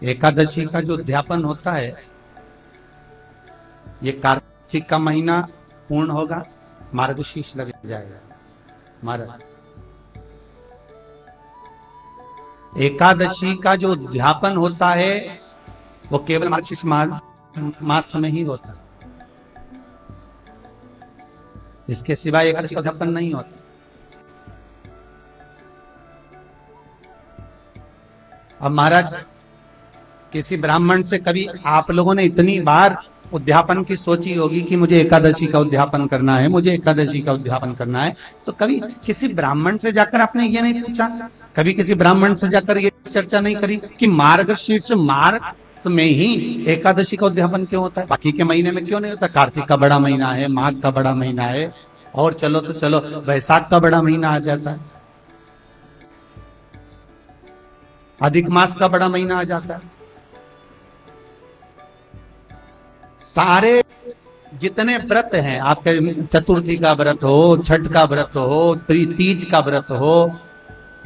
एकादशी का जो उद्यापन होता है, ये कार्तिक का महीना पूर्ण होगा, मार्गशीर्ष लग जाएगा। महाराज, एकादशी का जो उद्यापन होता है वो केवल मार्गशीर्ष मास में ही होता है, इसके सिवाय एकादशी का उद्यापन नहीं होता। अब महाराज, किसी ब्राह्मण से कभी आप लोगों ने इतनी बार उद्यापन की सोची होगी कि मुझे एकादशी का उद्यापन करना है, मुझे एकादशी का उद्यापन करना है, तो कभी किसी ब्राह्मण से जाकर आपने ये नहीं पूछा, कभी किसी ब्राह्मण से जाकर ये चर्चा नहीं करी कि मार्गशीर्ष मास में ही एकादशी का उद्यापन क्यों होता है, बाकी के महीने में क्यों नहीं होता? कार्तिक का बड़ा महीना है, माघ का बड़ा महीना है, और चलो तो चलो वैशाख का बड़ा महीना आ जाता है, अधिक मास का बड़ा महीना आ जाता है। सारे जितने व्रत हैं आपके, चतुर्थी का व्रत हो, छठ का व्रत हो, तीज का व्रत हो,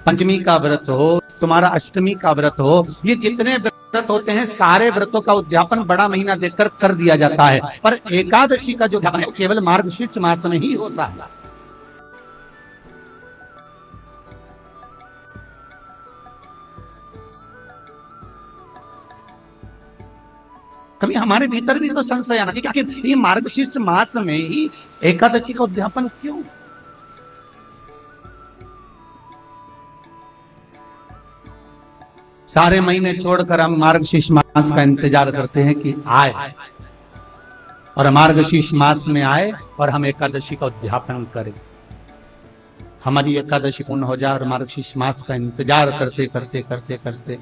पंचमी का व्रत हो, तुम्हारा अष्टमी का व्रत हो, ये जितने व्रत होते हैं सारे व्रतों का उद्यापन बड़ा महीना देखकर कर दिया जाता है, पर एकादशी का जो उद्यापन है केवल मार्गशीर्ष मास में ही होता है। कभी हमारे भीतर भी तो संशय आना चाहिए कि ये मार्गशीर्ष मास में ही एकादशी का उद्यापन क्यों? सारे महीने छोड़कर हम मार्गशीर्ष मास का इंतजार करते हैं कि आए, और मार्गशीर्ष मास में आए और हम एकादशी का उद्यापन करें, हमारी एकादशी पूर्ण हो जाए, और मार्गशीर्ष मास का इंतजार करते करते करते करते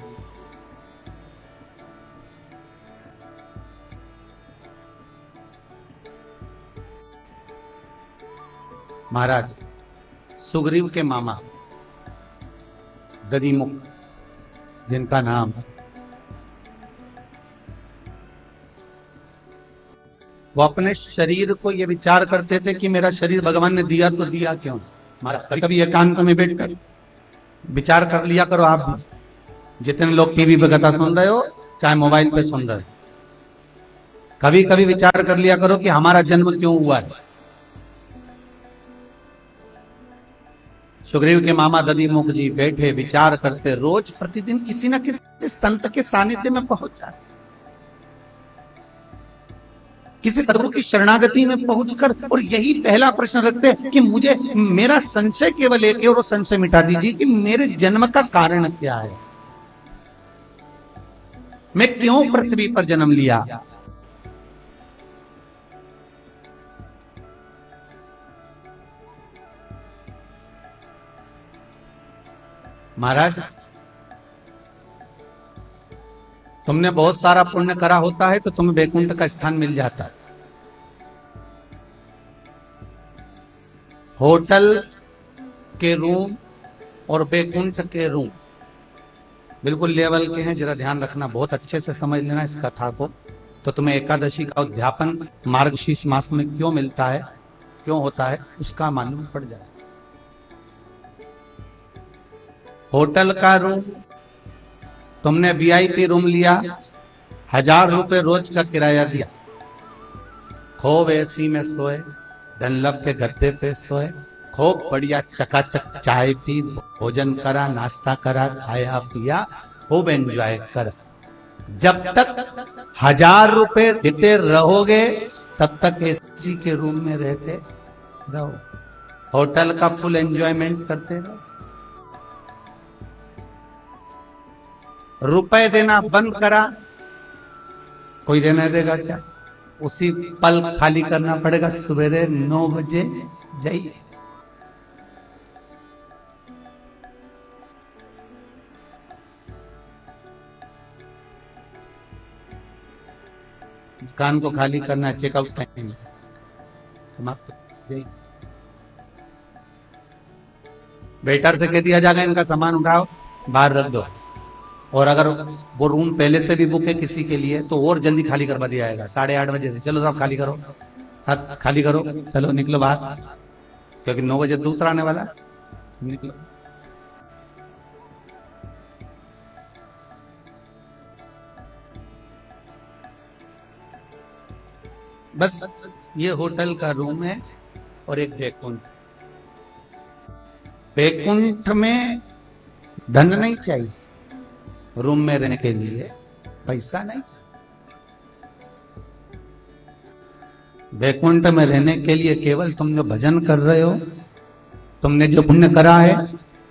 महाराज, सुग्रीव के मामा गदिमुख जिनका नाम, वो अपने शरीर को ये विचार करते थे कि मेरा शरीर भगवान ने दिया तो दिया क्यों? महाराज, कभी कभी एकांत में बैठकर विचार कर लिया करो। आप जितने लोग टीवी पे कथा सुन रहे हो, चाहे मोबाइल पे सुन रहे हो, कभी कभी विचार कर लिया करो कि हमारा जन्म क्यों हुआ है। सुग्रीव के मामा दधिमुख जी बैठे विचार करते, रोज प्रतिदिन किसी न किसी संत के सानिध्य में पहुंच जाते, किसी सदगुरु की शरणागति में पहुंचकर, और यही पहला प्रश्न रखते कि मुझे, मेरा संशय केवल एक है और वो संशय मिटा दीजिए कि मेरे जन्म का कारण क्या है, मैं क्यों पृथ्वी पर जन्म लिया। महाराज, तुमने बहुत सारा पुण्य करा होता है तो तुम्हें वैकुंठ का स्थान मिल जाता है। होटल के रूम और वैकुंठ के रूम बिल्कुल लेवल के हैं, जरा ध्यान रखना, बहुत अच्छे से समझ लेना इस कथा को, तो तुम्हें एकादशी का उद्यापन मार्गशीर्ष मास में क्यों मिलता है, क्यों होता है, उसका मालूम पड़ जाए। होटल का रूम, तुमने वीआईपी रूम लिया, 1000 रुपए रोज का किराया दिया, खूब एसी में सोए, डनलप के गद्दे पे सोए, खूब बढ़िया चकाचक चाय पी, भोजन करा, नाश्ता करा, खाया पिया, खूब एंजॉय करा। जब तक 1000 रुपए देते रहोगे तब तक एसी के रूम में रहते रहो, होटल का फुल एंजॉयमेंट करते रहो। रुपए देना बंद करा, कोई देने देगा क्या? उसी पल खाली करना पड़ेगा, सवेरे 9 बजे जाइए। दुकान को खाली करना, चेकआउट टाइम समाप्त, जाइए। वेटर से कह दिया जाएगा इनका सामान उठाओ, बाहर रख दो, और अगर वो रूम पहले से भी बुक है किसी के लिए तो और जल्दी खाली करवा दिया जाएगा, 8:30 बजे से, चलो सब खाली करो, सब खाली करो, चलो निकलो बाहर, क्योंकि 9 बजे दूसरा आने वाला, निकलो। बस ये होटल का रूम है और एक बैकुंठ। बैकुंठ में धन नहीं चाहिए, रूम में रहने के लिए पैसा नहीं चाहिए। बैकुंठ में रहने के लिए केवल तुम जो भजन कर रहे हो, तुमने जो पुण्य करा है,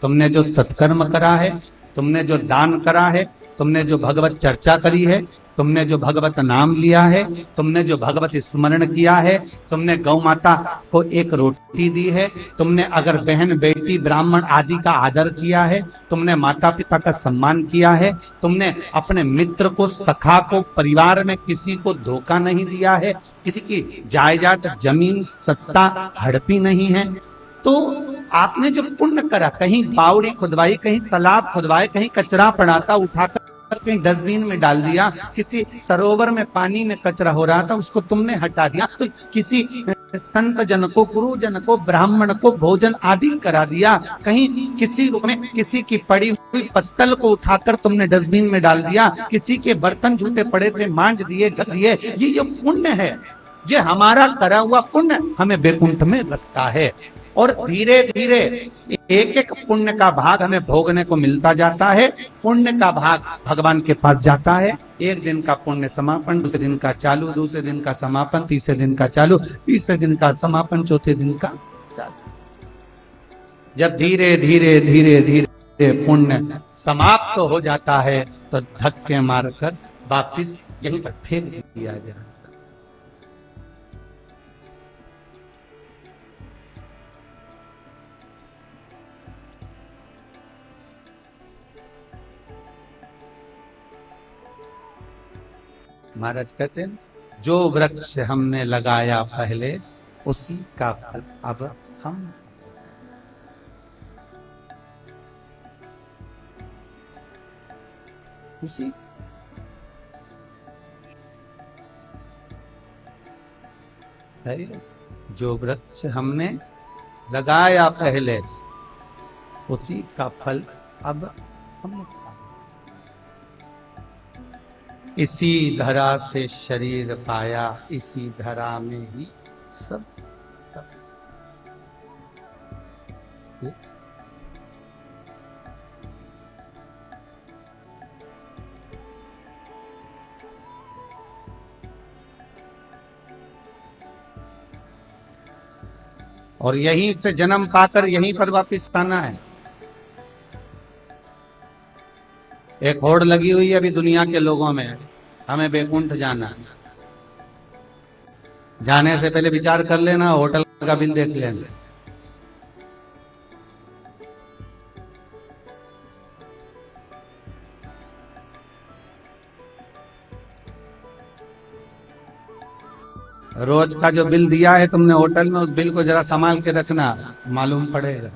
तुमने जो सत्कर्म करा है, तुमने जो दान करा है, तुमने जो भगवत चर्चा करी है, तुमने जो भगवत नाम लिया है, तुमने जो भगवत स्मरण किया है, तुमने गौ माता को एक रोटी दी है, तुमने अगर बहन बेटी ब्राह्मण आदि का आदर किया है, तुमने माता पिता का सम्मान किया है, तुमने अपने मित्र को सखा को परिवार में किसी को धोखा नहीं दिया है, किसी की जायदाद जमीन सत्ता हड़पी नहीं है, तो आपने जो पुण्य करा, कहीं बावड़ी खुदवाई, कहीं तालाब खुदवाए, कहीं कचरा पड़ा था उठाकर कहीं डस्टबिन में डाल दिया, किसी सरोवर में पानी में कचरा हो रहा था उसको तुमने हटा दिया, तो किसी संत जन को, गुरुजन को, ब्राह्मण को भोजन आदि करा दिया, कहीं किसी में किसी की पड़ी हुई पत्तल को उठाकर तुमने डस्टबिन में डाल दिया, किसी के बर्तन जूते पड़े थे मांज दिए, घस दिए, ये जो पुण्य है, ये हमारा करा हुआ पुण्य हमें बैकुंठ में रखता है। और धीरे धीरे एक एक पुण्य का भाग हमें भोगने को मिलता जाता है। पुण्य का भाग भगवान के पास जाता है। एक दिन का पुण्य समापन, दूसरे दिन का चालू, दूसरे दिन का समापन, तीसरे दिन का चालू, तीसरे दिन का समापन, चौथे दिन का चालू। जब धीरे धीरे धीरे धीरे पुण्य समाप्त हो जाता है तो धक्के मारकर वापिस यहीं पर फेंक दिया जाता है। महाराज कहते हैं जो वृक्ष हमने लगाया पहले उसी का फल अब हम, उसी है जो वृक्ष हमने लगाया पहले उसी का फल अब हम। इसी धरा से शरीर पाया, इसी धरा में ही सब, सब। और यहीं से जन्म पाकर यहीं पर वापस आना है। एक होड़ लगी हुई है अभी दुनिया के लोगों में, हमें बैकुंठ जाना। जाने से पहले विचार कर लेना, होटल का बिल देख लेना। रोज का जो बिल दिया है तुमने होटल में, उस बिल को जरा संभाल के रखना, मालूम पड़ेगा।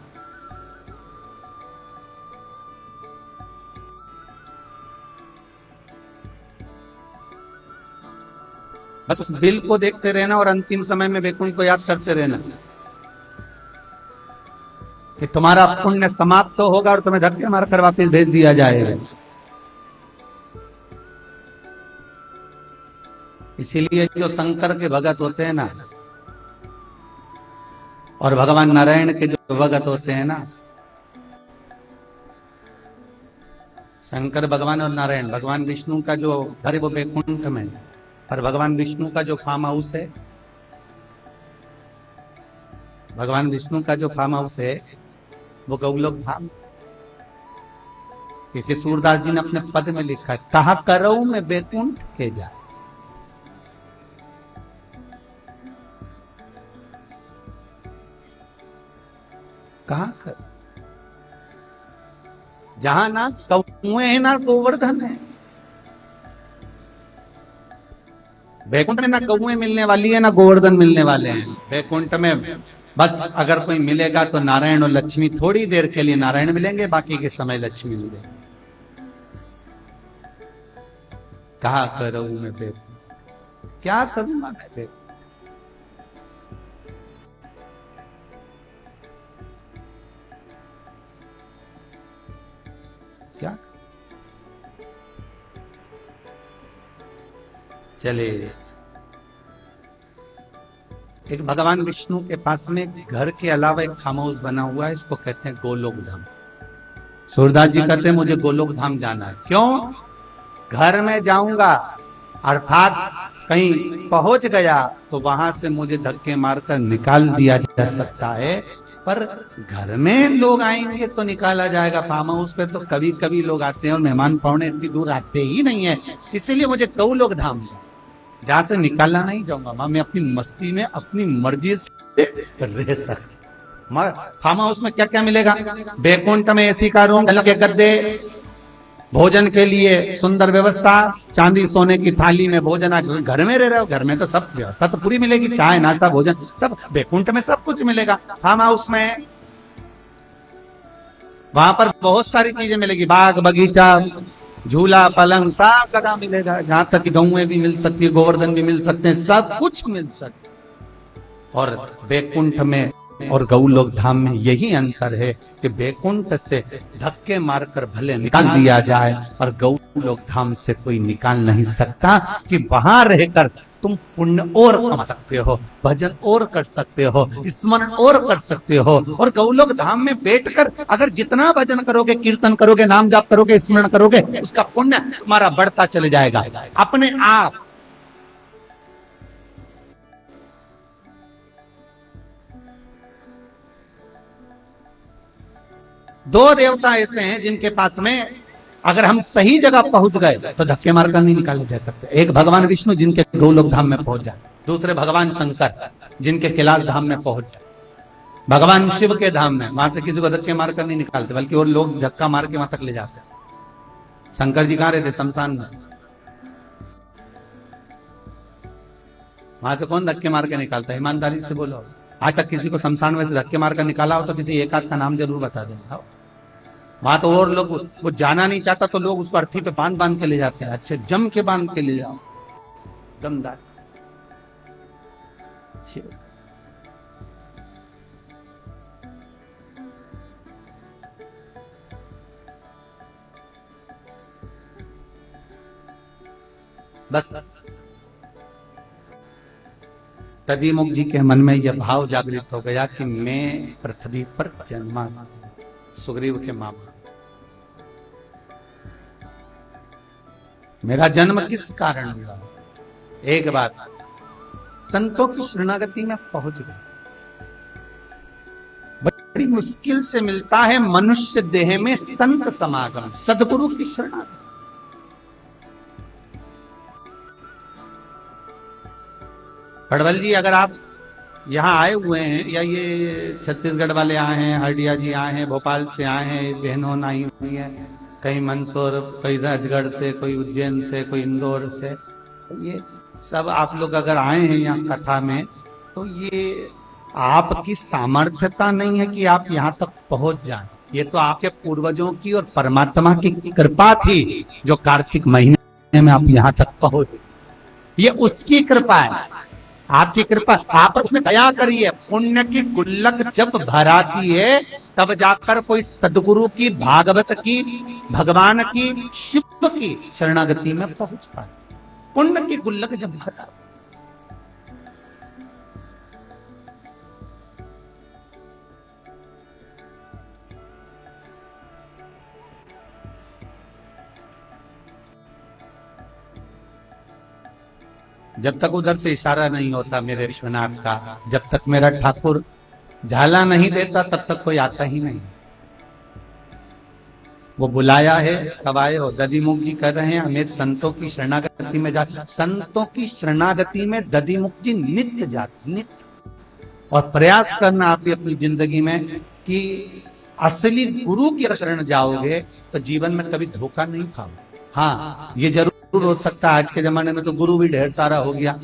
बस उस बिल को देखते रहना और अंतिम समय में बैकुंठ को याद करते रहना कि तुम्हारा पुण्य समाप्त तो होगा और तुम्हें धक्के मारकर वापस भेज दिया जाएगा। इसीलिए जो शंकर के भगत होते हैं ना, और भगवान नारायण के जो भगत होते हैं ना, शंकर भगवान और नारायण, भगवान विष्णु का जो घर है वो बैकुंठ में, और भगवान विष्णु का जो फार्म हाउस है, भगवान विष्णु का जो फार्म हाउस है वो गौलोक धाम। इसलिए सूरदास जी ने अपने पद में लिखा है, कहा करऊ में बैकुंठ के जाए। कहा कर, जहां ना कौए है ना गोवर्धन है। बैकुंठ में ना कौए मिलने वाली है ना गोवर्धन मिलने वाले हैं। बैकुंठ में बस अगर कोई मिलेगा तो नारायण और लक्ष्मी, थोड़ी देर के लिए नारायण मिलेंगे, बाकी के समय लक्ष्मी मिलेंगे। कहा करूं मैं बैकुंठ, क्या करूंगा मैं बैकुंठ, क्या। चले एक भगवान विष्णु के पास में घर के अलावा एक फार्म हाउस बना हुआ है, इसको कहते हैं गोलोक धाम। सूरदास जी कहते हैं मुझे गोलोक धाम जाना है। क्यों? घर में जाऊंगा अर्थात कहीं पहुंच गया तो वहां से मुझे धक्के मारकर निकाल दिया जा सकता है, पर घर में लोग आएंगे तो निकाला जाएगा। फार्म हाउस पे तो कभी कभी लोग आते हैं और मेहमान पौने इतनी दूर आते ही नहीं है, इसीलिए मुझे गौलोक धाम जहां से निकालना नहीं जाऊंगा, वहां मैं अपनी मस्ती में अपनी मर्जी से रह सकता। फार्म हाउस में क्या क्या मिलेगा? बैकुंठ में एसी का रूम, के गद्दे, भोजन के लिए सुंदर व्यवस्था, चांदी सोने की थाली में भोजन। घर में रह रहे हो, घर में तो सब व्यवस्था तो पूरी मिलेगी, चाय नाश्ता भोजन सब। बैकुंठ में सब कुछ मिलेगा। फार्म हाउस में वहां पर बहुत सारी चीजें मिलेगी, बाग बगीचा, झूला पलंग सब जगह मिलेगा। जहां तक गौएं भी मिल सकती है, गोवर्धन भी मिल सकते हैं, सब कुछ मिल सकता। और बैकुंठ में और गौलोक धाम में यही अंतर है कि बैकुंठ से धक्के मारकर भले निकाल दिया जाए, और गौलोक धाम से कोई निकाल नहीं सकता। कि वहां रहकर तुम पुण्य और कमा सकते हो, भजन और कर सकते हो, स्मरण और कर सकते हो। और गौलोक धाम में बैठकर अगर जितना भजन करोगे, कीर्तन करोगे, नाम जाप करोगे, स्मरण करोगे, उसका पुण्य तुम्हारा बढ़ता चले जाएगा अपने आप। दो देवता ऐसे हैं जिनके पास में अगर हम सही जगह पहुंच गए तो धक्के मारकर नहीं निकाले जा सकते। एक भगवान विष्णु जिनके गोलोक धाम में पहुंच जाए, दूसरे भगवान शंकर जिनके कैलाश धाम में पहुंच जाए, भगवान शिव के धाम में, वहां से किसी को धक्के मारकर नहीं निकालते, बल्कि और लोग धक्का मार के वहां तक ले जाते। शंकर जी कहां रहते? शमशान में। वहां से कौन धक्के मार के निकालता है? ईमानदारी से बोलो, आज तक किसी को शमशान में से धक्के मारकर निकाला हो तो किसी एक आध का नाम जरूर बता देना। वहां तो और लोग, वो जाना नहीं चाहता तो लोग उसको अर्थी पे बांध बांध के ले जाते हैं। अच्छे जम के बांध के ले जाओ, दमदार। बस तदीमुख जी के मन में यह भाव जागृत हो गया कि मैं पृथ्वी पर जन्मा, सुग्रीव के मां बाप, मेरा जन्म किस कारण हुआ? एक बात, संतों की शरणागति में पहुंच गए। बड़ी मुश्किल से मिलता है मनुष्य देह में संत समागम, सदगुरु की शरणागति। पड़वल जी, अगर आप यहाँ आए हुए हैं, या ये छत्तीसगढ़ वाले आए हैं, हरडिया जी आए हैं, भोपाल से आए हैं, बहनों आई हुई है, कहीं मंदसौर, कोई राजगढ़ से, कोई उज्जैन से, कोई इंदौर से, तो ये सब आप लोग अगर आए हैं यहाँ कथा में, तो ये आपकी सामर्थ्यता नहीं है कि आप यहाँ तक पहुंच जाएं। ये तो आपके पूर्वजों की और परमात्मा की कृपा थी जो कार्तिक महीने में आप यहाँ तक पहुंचे। ये उसकी कृपा है, आपकी कृपा। आप उसमें दया करिए। पुण्य की गुल्लक जब भराती है तब जाकर कोई सदगुरु की, भागवत की, भगवान की, शिव की शरणागति में पहुंच पाए। पुण्य की गुल्लक जब भरा, जब तक उधर से इशारा नहीं होता मेरे विश्वनाथ का, जब तक मेरा ठाकुर झाला नहीं देता, तब तक कोई आता ही नहीं। वो बुलाया है तब आए हो। दधिमुख जी कह रहे हैं हमें संतों की शरणागति में जा, संतों की शरणागति में दधिमुख जी नित्य जाते, नित्य। और प्रयास करना आप अपनी जिंदगी में कि असली गुरु की शरण जाओगे तो जीवन में कभी धोखा नहीं खाओगे। हाँ, ये जरूर हो सकता है आज के जमाने में तो गुरु भी ढेर सारा हो गया।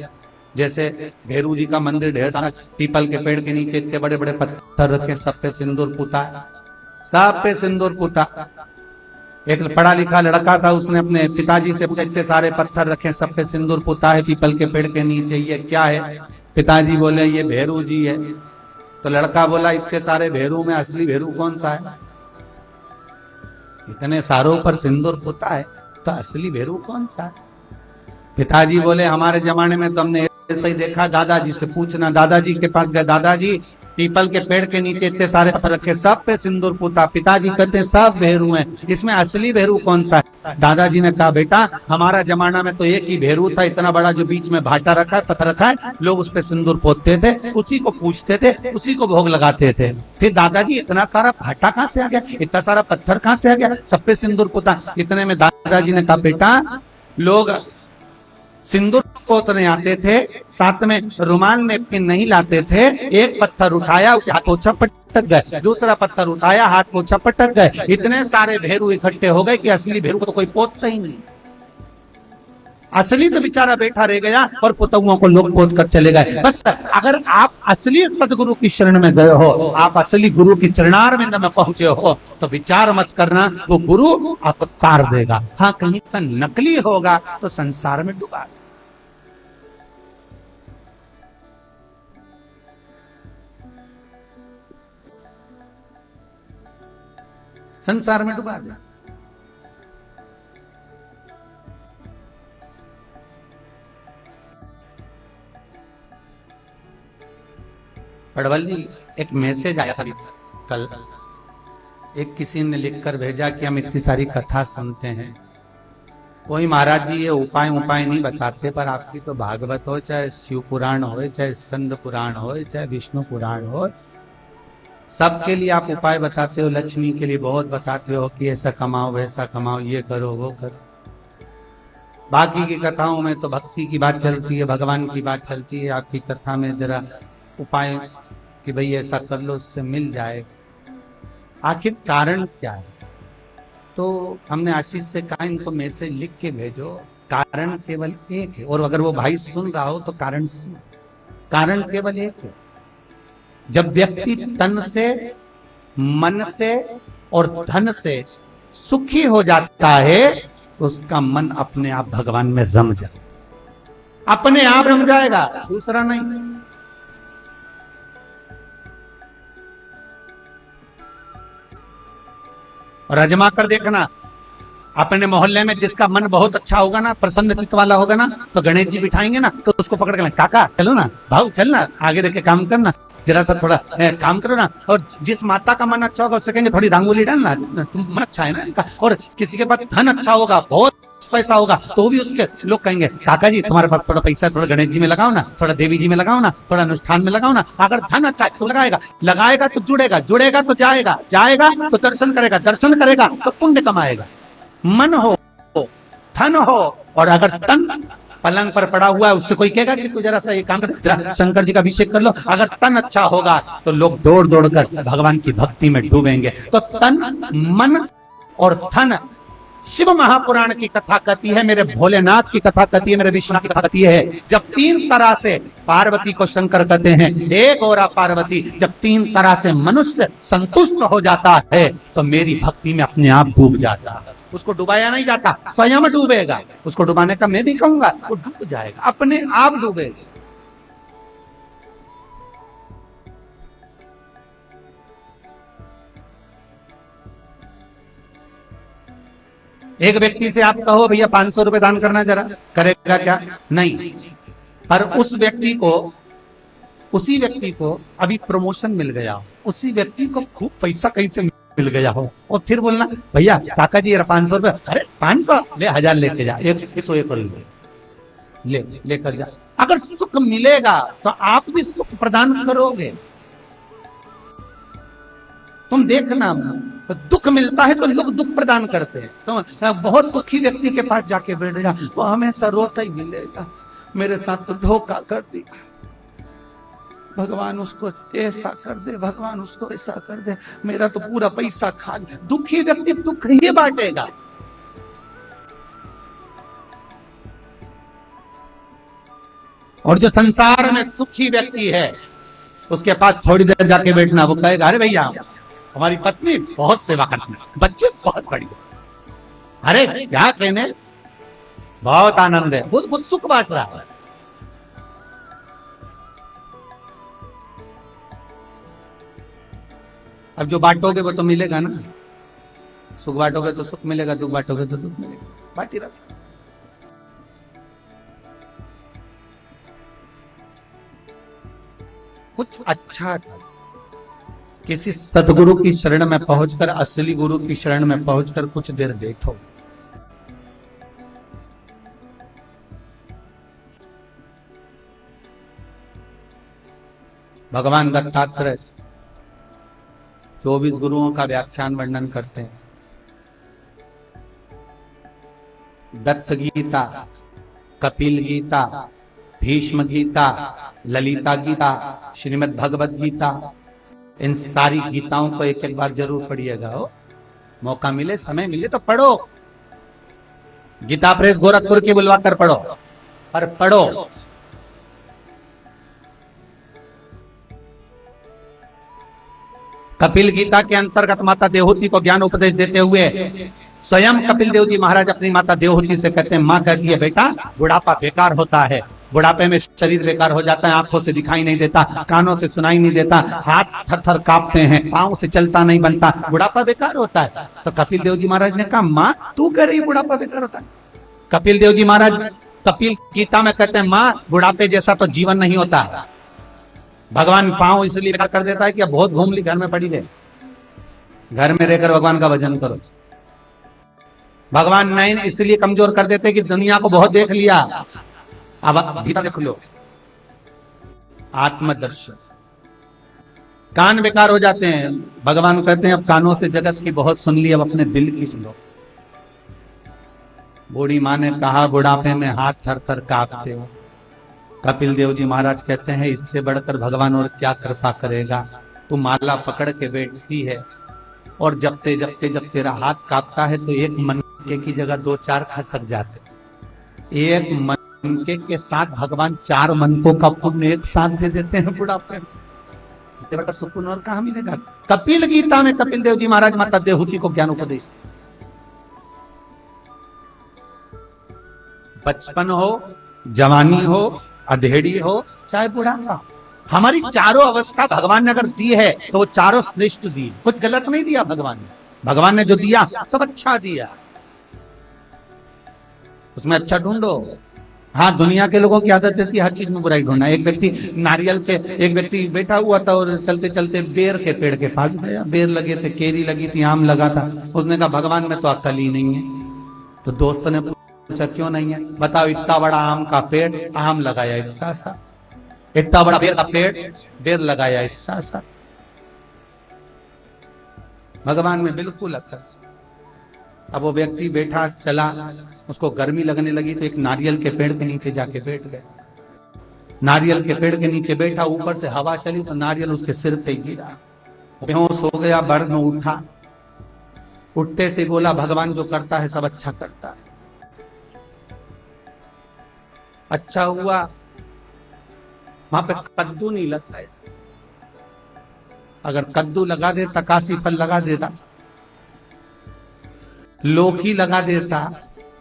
जैसे भैरू जी का मंदिर ढेर सारा, पीपल के पेड़ के नीचे इतने बड़े बड़े पत्थर रखे, सब पे सिंदूर पुता, सब पे सिंदूर पुता। एक पढ़ा लिखा लड़का था, उसने अपने पिताजी से पूछा इतने सारे पत्थर रखे, सब पे सिंदूर पुता है पीपल के पेड़ के नीचे, ये क्या है? पिताजी बोले ये भैरू जी है। तो लड़का बोला इतने सारे भैरू में असली भैरू कौन सा है? इतने सारों पर सिंदूर पुता है तो असली भैरू कौन सा है? पिताजी बोले हमारे जमाने में तो हमने ऐसे ही देखा, दादाजी से पूछना, दादाजी के पास गए, दादाजी पीपल के पेड़ के नीचे इतने सारे पत्थर रखे, सब पे सिंदूर पूता। पिताजी कहते सब भेरू हैं, इसमें असली भेरू कौन सा है? दादाजी ने कहा, बेटा हमारा जमाना में तो एक ही भेरू था, इतना बड़ा, जो बीच में भाटा रखा है, पत्थर रखा है, लोग उस पे सिंदूर पोतते थे, उसी को पूछते थे, उसी को भोग लगाते थे। फिर दादाजी इतना सारा भाटा कहाँ से आ गया, इतना सारा पत्थर कहाँ से आ गया, सब पे सिंदूर पोता? इतने में दादाजी ने कहा, बेटा लोग सिंदूर पोतने आते थे, साथ में रुमाल नेपकिन नहीं लाते थे। एक पत्थर उठाया, उसे हाथ पोछा पटक गए, दूसरा पत्थर उठाया, हाथ पोछा पटक गए। इतने सारे भेरू इकट्ठे हो गए कि असली भेरू को तो कोई पोतता ही नहीं। असली तो बेचारा बैठा रह गया और पुतौओं को लोग पोत कर चले गए। बस अगर आप असली सदगुरु की शरण में गए हो, आप असली गुरु की चरणारविंद में पहुंचे हो, तो विचार मत करना वो गुरु आपको तार देगा। हाँ, कहीं का नकली होगा तो संसार में डूबा, संसार में डुबा दिया। पड़वल्ली, एक मैसेज आया था कल, एक किसी ने लिखकर भेजा कि हम इतनी सारी कथा सुनते हैं, कोई महाराज जी ये उपाय नहीं बताते, पर आपकी तो भागवत हो, चाहे शिव पुराण हो, चाहे स्कंद पुराण हो, चाहे विष्णु पुराण हो, सबके लिए आप उपाय बताते हो। लक्ष्मी के लिए बहुत बताते हो कि ऐसा कमाओ, वैसा कमाओ, ये करो, वो करो। बाकी की कथाओं में तो भक्ति की बात चलती है, भगवान की बात चलती है। आपकी कथा में जरा उपाय कि भाई ऐसा कर लो, उससे मिल जाए। आखिर कारण क्या है? तो हमने आशीष से कहा, इनको मैसेज लिख के भेजो, कारण केवल एक है। और अगर वो भाई सुन रहा हो तो कारण सुन, कारण केवल एक है। जब व्यक्ति तन से, मन से और धन से सुखी हो जाता है, तो उसका मन अपने आप भगवान में रम जाए, अपने आप रम जाएगा, दूसरा नहीं। और आजमा कर देखना, अपने मोहल्ले में जिसका मन बहुत अच्छा होगा ना, प्रसन्न चित्त वाला होगा ना, तो गणेश जी बिठाएंगे ना, तो उसको पकड़ के, काका चलो ना, भाऊ चल ना, आगे देख के काम करना, जरा सा थोड़ा काम करो ना। और जिस माता का मन अच्छा होगा उससे कहेंगे थोड़ी रंगोली डालना, तुम मन अच्छा है ना इनका। और किसी के पास धन अच्छा होगा, बहुत पैसा होगा, तो भी उसके लोग कहेंगे, काका जी तुम्हारे पास थोड़ा पैसा, थोड़ा गणेश जी में लगाओ ना, थोड़ा देवी जी में लगाओ ना, थोड़ा अनुष्ठान में लगाओ ना। अगर धन अच्छा है तो लगाएगा तो जुड़ेगा, जुड़ेगा तो जाएगा, जाएगा तो दर्शन करेगा, दर्शन करेगा तो पुण्य कमाएगा। मन हो, धन हो, और अगर तन पलंग पर पड़ा हुआ है, उससे कोई कहेगा कि तू जरा सा ये काम कर, शंकर जी का अभिषेक कर लो। अगर तन अच्छा होगा तो लोग दौड़ दौड़ कर भगवान की भक्ति में डूबेंगे। तो तन, मन और धन, शिव महापुराण की कथा कहती है, मेरे भोलेनाथ की कथा कहती है, मेरे विष्णु की कथा कहती है, जब तीन तरह से पार्वती को शंकर कहते हैं, एक और पार्वती, जब तीन तरह से मनुष्य संतुष्ट हो जाता है तो मेरी भक्ति में अपने आप डूब जाता है। उसको डुबाया नहीं जाता, स्वयं डूबेगा। उसको डुबाने का मैं भी कहूंगा, वो डूब जाएगा, अपने आप डूबेगा। एक व्यक्ति से आप कहो भैया 500 रुपए दान करना, जरा करेगा क्या? नहीं। पर उस व्यक्ति को, उसी व्यक्ति को अभी प्रमोशन मिल गया हो, उसी व्यक्ति को खूब पैसा कहीं से मिल गया हो, और फिर बोलना भैया काका जी 500 रुपए, अरे 500 ले, 1000 लेके जा, 101 ले लेकर जा। अगर सुख मिलेगा तो आप भी सुख प्रदान करोगे। तुम देखना, दुख मिलता है तो लोग दुख प्रदान करते हैं। तो बहुत दुखी व्यक्ति के पास जाके बैठ जा, वो हमेशा रोता ही मिलेगा, मेरे साथ तो धोखा कर दिया, भगवान उसको ऐसा कर दे, भगवान उसको ऐसा कर दे, मेरा तो पूरा पैसा खा लिया। दुखी व्यक्ति दुख ही बांटेगा। और जो संसार में सुखी व्यक्ति है, उसके पास थोड़ी देर जाके बैठना, वो कहेगा अरे भैया हमारी पत्नी बहुत सेवा करती है, बच्चे बहुत बढ़िया, अरे क्या कहने, बहुत आनंद है, वो सुख बांट रहा है। अब जो बांटोगे वो तो मिलेगा ना, सुख बांटोगे तो सुख मिलेगा, दुख बांटोगे तो दुख मिलेगा, बांटी रखो। कुछ अच्छा था। किसी सदगुरु की शरण में पहुंचकर, असली गुरु की शरण में पहुंचकर कुछ देर बैठो। भगवान दत्तात्रेय 24 गुरुओं का व्याख्यान वर्णन करते हैं। दत्त गीता, कपिल गीता, भीष्म गीता, ललिता गीता, श्रीमद् भगवत गीता, इन सारी गीताओं को एक एक बार जरूर पढ़िएगा। हो मौका मिले, समय मिले तो पढ़ो। गीता प्रेस गोरखपुर की बुलवा कर पढ़ो, पर पढ़ो। कपिल गीता के अंतर्गत माता देवहूति को ज्ञान उपदेश देते हुए स्वयं कपिल देव जी महाराज अपनी माता देवहूति से कहते हैं, मां कहती है बेटा बुढ़ापा बेकार होता है, बुढ़ापे में शरीर बेकार हो जाता है, आंखों से दिखाई नहीं देता, कानों से सुनाई नहीं देता, हाथ थर थर कांपते हैं, पांव से चलता नहीं बनता, बुढ़ापा बेकार होता है। तो कपिल देव जी महाराज ने कहा, मां तू कह रही बुढ़ापा बेकार होता है? कपिल देव जी महाराज कपिल गीता में कहते हैं, मां बुढ़ापे जैसा तो जीवन नहीं होता। भगवान पांव इसलिए बेकार कर देता है कि अब बहुत घूम ली, घर में पड़ी रहे, घर में रहकर भगवान का भजन करो। भगवान नयन इसलिए कमजोर कर देते कि दुनिया को बहुत देख लिया, अब भीतर देख लो, आत्मदर्शन। कान बेकार हो जाते हैं, भगवान कहते हैं अब कानों से जगत की बहुत सुन ली, अब अपने दिल की सुनो। बूढ़ी मां ने कहा, बुढ़ापे में हाथ थर थर कांपते हो। कपिल देव जी महाराज कहते हैं, इससे बढ़कर भगवान और क्या कृपा करेगा। तू माला पकड़ के बैठती है और जपते जपते जब तेरा हाथ कांपता है तो एक मनके की जगह 2-4 खसक जाते। एक मनके के साथ भगवान 4 मनकों का पुण्य एक साथ दे देते हैं बुढ़ापे में। इससे बड़ा सुकून और कहां मिलेगा। कपिल गीता में कपिल देव जी महाराज माता देवहूति को ज्ञान उपदेश। बचपन हो, जवानी हो, अधेड़ी हो, चाहे बुढ़ापा, हमारी चारों अवस्था भगवान ने अगर दी है तो वो चारों श्रेष्ठ दी, कुछ गलत नहीं दिया भगवान ने। भगवान ने जो दिया सब अच्छा दिया, उसमें अच्छा ढूंढो। हाँ, दुनिया के लोगों की आदत रहती है हर चीज में बुराई ढूंढना। एक व्यक्ति बैठा हुआ था और चलते चलते बेर के पेड़ के पास गया। बेर लगे थे, केरी लगी थी, आम लगा था। उसने कहा भगवान में तो अक्ल ही नहीं है। तो दोस्त ने पूछा क्यों नहीं है? बताओ, इतना बड़ा आम का पेड़, आम लगाया इतना सा, इतना बड़ा बेर का पेड़, बेर लगाया इतना सा। भगवान में बिल्कुल अक्ल। अब वो व्यक्ति बैठा चला, उसको गर्मी लगने लगी तो एक नारियल के पेड़ के नीचे जाके बैठ गया। नारियल के पेड़ के नीचे बैठा, ऊपर से हवा चली तो नारियल उसके सिर पे गिरा, बेहोश हो गया। बाद में उठा, उठते से बोला भगवान जो करता है सब अच्छा करता है। अच्छा हुआ वहां पे कद्दू नहीं लगता है। अगर कद्दू लगा देता, काशी फल लगा देता, लौकी लगा देता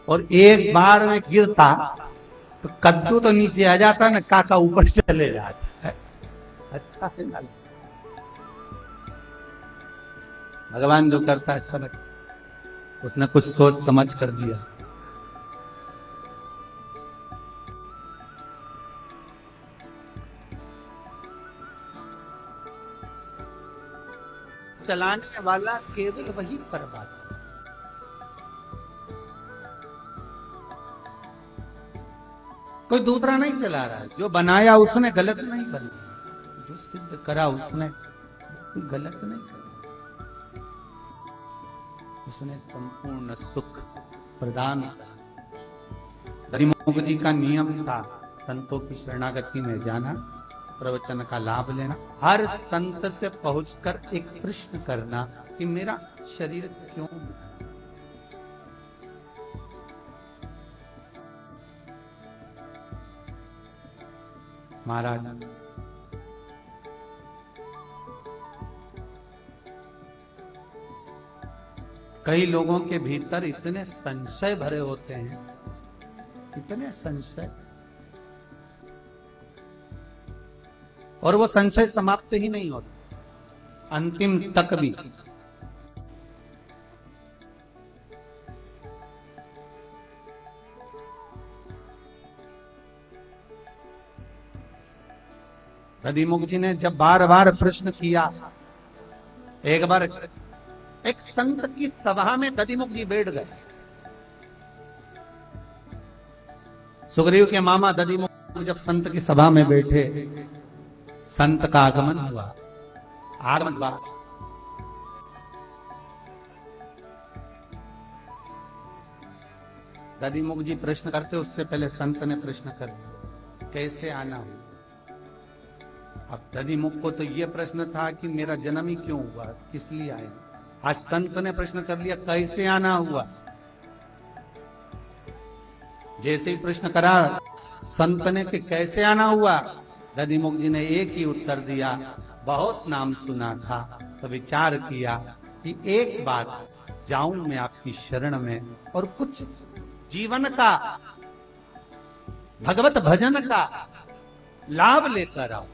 और एक बार में गिरता तो कद्दू तो नीचे आ जाता ना, काका ऊपर चले जाता है। अच्छा है ना, भगवान जो करता है सब अच्छा। उसने कुछ सोच समझ कर दिया। चलाने वाला केवल वही परमात्मा। कोई दूसरा नहीं चला रहा है। जो बनाया उसने गलत नहीं बनाया, जो सिद्ध करा उसने गलत नहीं करा। उसने संपूर्ण सुख प्रदान। हरिमुख जी का नियम था संतों की शरणागति में जाना, प्रवचन का लाभ लेना, हर संत से पहुंचकर एक प्रश्न करना कि मेरा शरीर क्यों। महाराज कई लोगों के भीतर इतने संशय भरे होते हैं, इतने संशय, और वो संशय समाप्त ही नहीं होता अंतिम तक भी। दधिमुख जी ने जब बार बार प्रश्न किया, एक बार एक संत की सभा में दधिमुख जी बैठ गए। सुग्रीव के मामा दधिमुख जब संत की सभा में बैठे, संत का आगमन हुआ। आगमन बात दधिमुख जी प्रश्न करते, उससे पहले संत ने प्रश्न कर दिया, कैसे आना हुआ। अब दधिमुख को तो यह प्रश्न था कि मेरा जन्म ही क्यों हुआ, किस लिए आए। आज संत ने प्रश्न कर लिया, कैसे आना हुआ। जैसे ही प्रश्न करा संत ने कि कैसे आना हुआ, दधिमुख जी ने एक ही उत्तर दिया, बहुत नाम सुना था तो विचार किया कि एक बार जाऊं मैं आपकी शरण में और कुछ जीवन का, भगवत भजन का लाभ लेकर आऊं।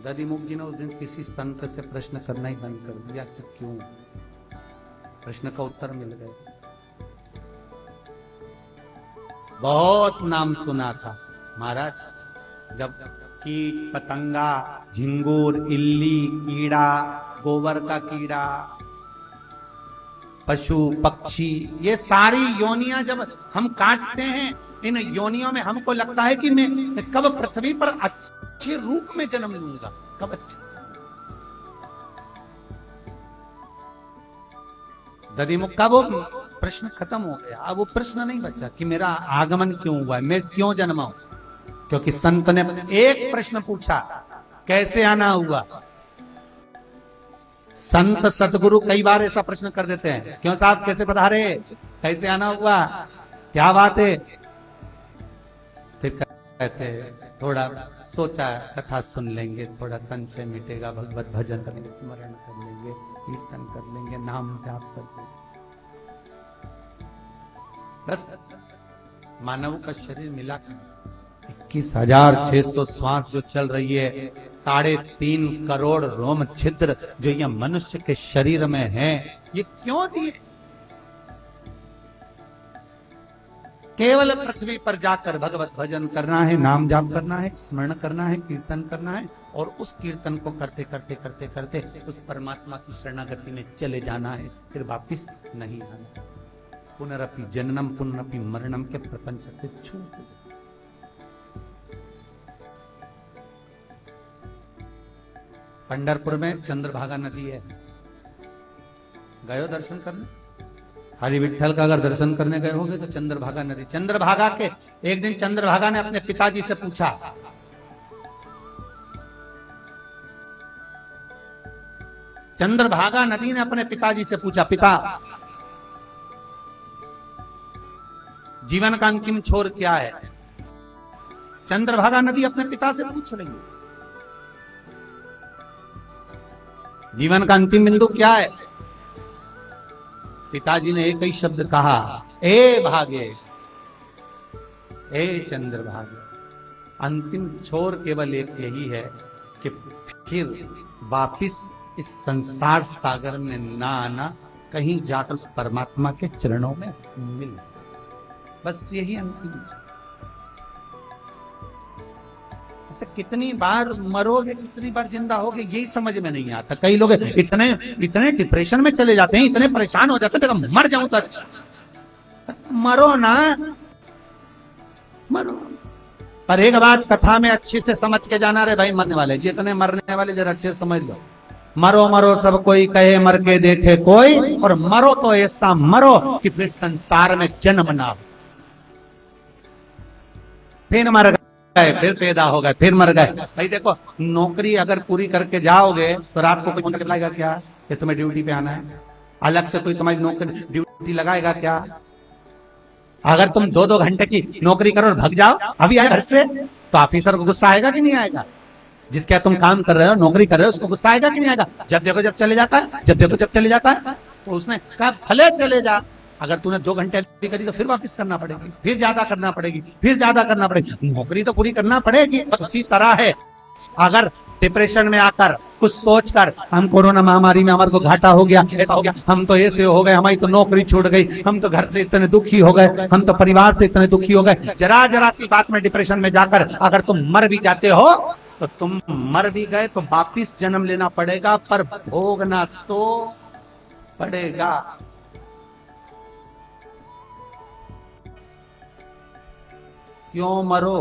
दधिमुख जी ने उस दिन किसी संत से प्रश्न करना ही बंद कर दिया कि क्यों। प्रश्न का उत्तर मिल गया। बहुत नाम सुना था महाराज, जब कीट पतंगा, झिंगुर, इल्ली, कीड़ा, गोबर का कीड़ा, पशु पक्षी, ये सारी योनियां जब हम काटते हैं, इन योनियों में हमको लगता है कि मैं कब पृथ्वी पर अच्छे रूप में जन्म लूंगा, कब अच्छे। दधिमुख का वो प्रश्न खत्म हो गया। अब वो प्रश्न नहीं बचा कि मेरा आगमन क्यों हुआ है, मैं क्यों जन्मा हूं, क्योंकि संत ने एक प्रश्न पूछा, कैसे आना हुआ। संत सतगुरु कई बार ऐसा प्रश्न कर देते हैं, क्यों साहब कैसे पधारे, कैसे आना हुआ, क्या बात है। फिर कहते थोड़ा सोचा, कथा सुन लेंगे, थोड़ा संशय मिटेगा, भगवत भजन करेंगे, स्मरण कर लेंगे, कीर्तन कर लेंगे, नाम जाप कर लेंगे। बस मानव का शरीर मिला 21,600 श्वास जो चल रही है, 3.5 करोड़ रोम छिद्र जो ये मनुष्य के शरीर में है, ये क्यों दिए। केवल पृथ्वी पर जाकर भगवत भजन करना है, नाम जाप करना है, स्मरण करना है, कीर्तन करना है, और उस कीर्तन को करते करते करते करते उस परमात्मा की शरणागति में चले जाना है, फिर वापिस नहीं आना। पुनरपि जन्नम पुनरपि मरणम के प्रपंच से छूट। पंढरपुर में चंद्रभागा नदी है, गए हो दर्शन करने। हरि विठल का अगर दर्शन करने गए होंगे तो चंद्रभागा नदी, चंद्रभागा के एक दिन चंद्रभागा ने अपने पिताजी से पूछा, चंद्रभागा नदी ने अपने पिताजी से पूछा, पिता जीवन का अंतिम छोर क्या है। चंद्रभागा नदी अपने पिता से पूछ रही है, जीवन का अंतिम बिंदु क्या है। पिताजी ने एक ही शब्द कहा, ए भागे, ए चंद्रभागे। अंतिम छोर केवल एक यही है कि फिर वापिस इस संसार सागर में ना आना, कहीं जाकर उस परमात्मा के चरणों में मिल, बस यही अंतिम। अच्छा, कितनी बार मरोगे, कितनी बार जिंदा होगे, यही समझ में नहीं आता। कई लोग इतने डिप्रेशन में चले जाते हैं, इतने परेशान हो जाते हैं, मर जाऊं तो अच्छा। मरो ना, मरो। पर एक बात कथा में अच्छे से समझ के जाना रे भाई, मरने वाले जितने मरने वाले जरा अच्छे समझ लो। मरो मरो सब कोई कहे, मर के देखे कोई, और मरो तो ऐसा मरो कि फिर संसार में जन्म ना हो। फिर मर गए, फिर पैदा हो गए, फिर मर गए। भाई देखो, नौकरी अगर पूरी करके जाओगे तो रात को कोई फोन करके बुलाएगा क्या कि तुम्हें ड्यूटी पे आना है। अलग से कोई तुम्हारी नौकरी ड्यूटी लगाएगा क्या। अगर तुम 2-2 घंटे की नौकरी करो और भाग जाओ, अभी आए घर से, तो ऑफिसर को गुस्सा आएगा कि नहीं आएगा। जिसके तुम काम कर रहे हो, नौकरी कर रहे हो, उसको गुस्सा आएगा कि नहीं आएगा। जब देखो जब चले जाता है, जब देखो जब चले जाता है। तो उसने कहा भले चले जा, अगर तूने 2 घंटे करी तो फिर वापस करना पड़ेगी, फिर ज्यादा करना पड़ेगी, फिर ज्यादा करना पड़ेगी। नौकरी तो पूरी करना पड़ेगी। उसी तरह है अगर डिप्रेशन में आकर कुछ सोचकर हम कोरोना महामारी में हमारे को घाटा हो गया, ऐसा हो गया, हम तो ऐसे हो गए, हमारी तो नौकरी छूट गई, हम तो घर से इतने दुखी हो गए, हम तो परिवार से इतने दुखी हो गए, जरा जरा सी बात में डिप्रेशन में जाकर अगर तुम मर भी जाते हो तो तुम मर भी गए तो वापिस जन्म लेना पड़ेगा, पर भोगना तो पड़ेगा। क्यों मरो?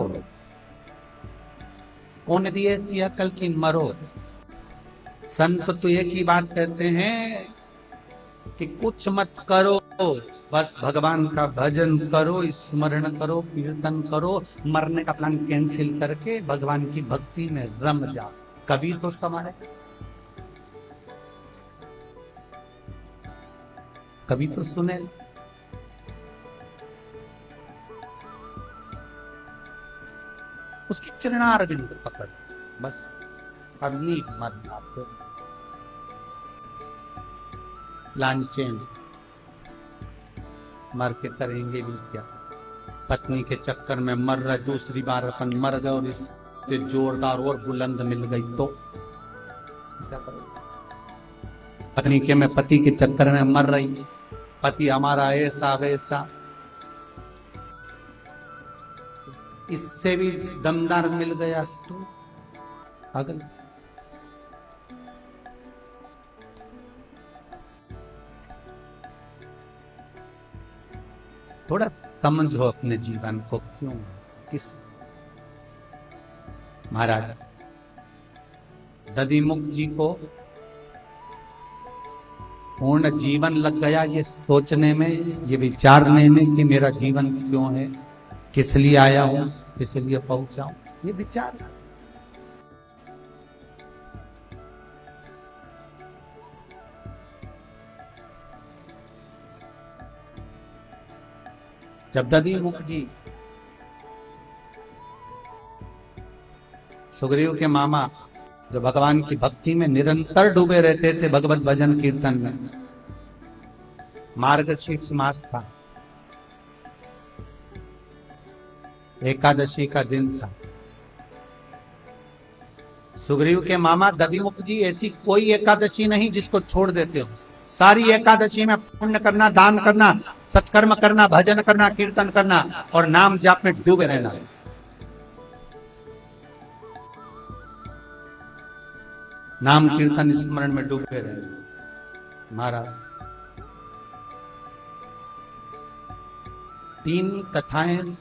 कौन दी ऐसी अकल की मरो? संत तो एक ही बात कहते हैं कि कुछ मत करो, बस भगवान का भजन करो, स्मरण करो, कीर्तन करो, मरने का प्लान कैंसिल करके भगवान की भक्ति में रम जाओ, कभी तो संवारे, कभी तो सुने। उसकी चरणार बिंदु पकड़, बस अपनी मत आपको लांचेन मर के करेंगे भी क्या? पत्नी के चक्कर में मर रहा, दूसरी बार अपन मर गए और इससे जोरदार और बुलंद मिल गई तो क्या करोगे? पत्नी के में पति के चक्कर में मर रही, पति हमारा ऐसा वैसा, इससे भी दमदार मिल गया तो अगल। थोड़ा समझो अपने जीवन को, क्यों किस। महाराज दधिमुख जी को पूर्ण जीवन लग गया ये सोचने में, ये विचारने में कि मेरा जीवन क्यों है, किस लिए आया हूं, किस लिए पहुंचा हूं, ये विचार। जब दधिमुख जी सुग्रीव के मामा जो भगवान की भक्ति में निरंतर डूबे रहते थे, भगवत भजन कीर्तन में, मार्गशीर्ष मास था, एकादशी का दिन था। सुग्रीव के मामा दधिमुख जी ऐसी कोई एकादशी नहीं जिसको छोड़ देते हो, सारी एकादशी में पुण्य करना, दान करना, सत्कर्म करना, भजन करना, कीर्तन करना और नाम जाप में डूबे रहना। नाम कीर्तन स्मरण में डूबे रहना। महाराज 3 कथाएं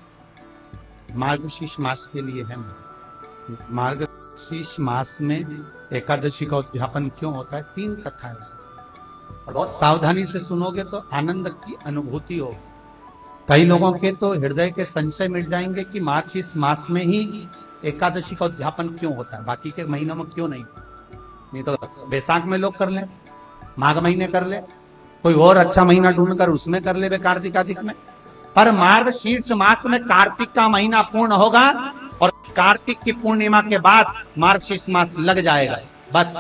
मार्गशीर्ष मास के लिए है। मार्गशीर्ष मास में एकादशी का उद्यापन क्यों होता है? 3 कथाएं, और बहुत सावधानी से सुनोगे तो आनंद की अनुभूति हो। कई लोगों के तो हृदय के संशय मिट जाएंगे कि मार्गशीर्ष मास में ही एकादशी का उद्यापन क्यों होता है, बाकी के महीनों में क्यों नहीं तो बैसाख में लोग कर ले, माघ महीने कर ले, कोई और अच्छा महीना ढूंढकर उसमें कर ले, कार्तिक आदिक में। पर मार्गशीर्ष मास में कार्तिक का महीना पूर्ण होगा और कार्तिक की पूर्णिमा के बाद मार्गशीर्ष मास लग जाएगा बस।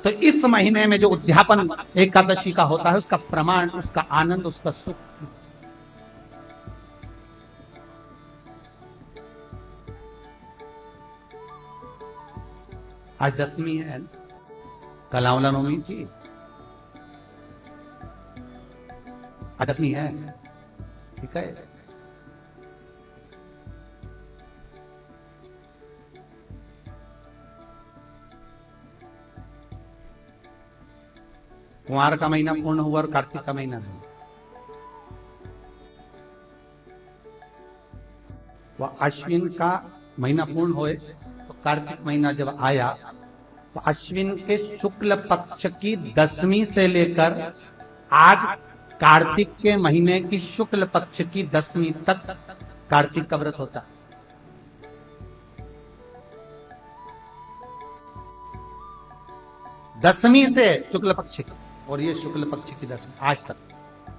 तो इस महीने में जो उद्यापन एकादशी का होता है, उसका प्रमाण, उसका आनंद, उसका सुख। आज 10वीं है, कल आंवला नवमी थी, आज 10वीं है, ठीक है। कुंवार का महीना पूर्ण हुआ और कार्तिक का महीना है। वह अश्विन का महीना पूर्ण होए तो कार्तिक महीना जब आया तो अश्विन के शुक्ल पक्ष की 10वीं से लेकर आज कार्तिक के महीने की शुक्ल पक्ष की 10वीं तक कार्तिक का व्रत होता है। दसवीं से शुक्ल पक्ष की, और ये शुक्ल पक्ष की 10वीं आज तक